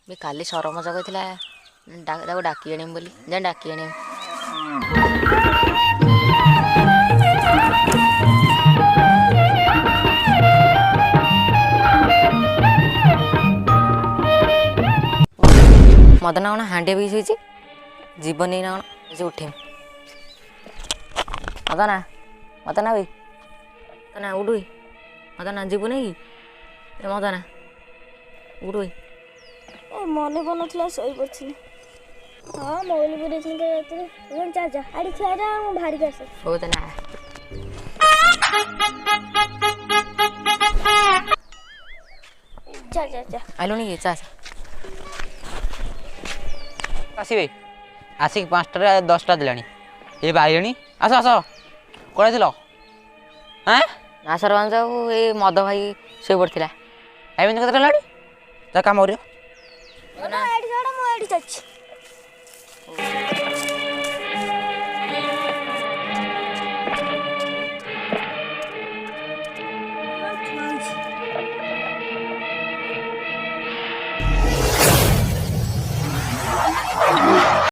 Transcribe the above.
ବି କାଲି ସରମଜା କହିଥିଲା ତାକୁ ଡାକି ଆଣିବି ବୋଲି ଯାଇ ଡାକି ଆଣିବି। ମଦନା କଣ ହାଣ୍ଡିଆ ବି ଶୋଇଛି ଜୀବନି ନା କଣ ସେ ଉଠେଇମି। ମଦନା ମଦନା ଭାଇ ମଦନା ଉଠୁ ମଦନା ଯିବୁନି କି ମଦନା ଉଠୁ ମନେ ପଡୁନଥିଲା ଶୋଇପଡ଼ିଥିଲି। ହଁ ମଉଲି ପୁରେଇଥିଲି ରାତିରେ ଯା ଯା ଆଡି ଖିଆ ମୁଁ ବାହାରିକି ଆସେ। ହଉ ତାହେଲେ ଆଇଲୁଣି କି ଚା ଆସିବେ ଆସିକି 5ଟା 10ଟା ଦେଲାଣି ଏ ବାଇଗଣୀ ଆସ ଆସ କୁଆଡ଼େ ଥିଲ ନା ସରପଞ୍ଚ ଆଉ ଏଇ ମଦ ଭାଇ ଶୋଇପଡ଼ିଥିଲା। ଏମିତି କେତେ ହେଲାଣି ତା କାମ କରିବ ମୁଁ ଏଇଠି ଚାଲିଛି।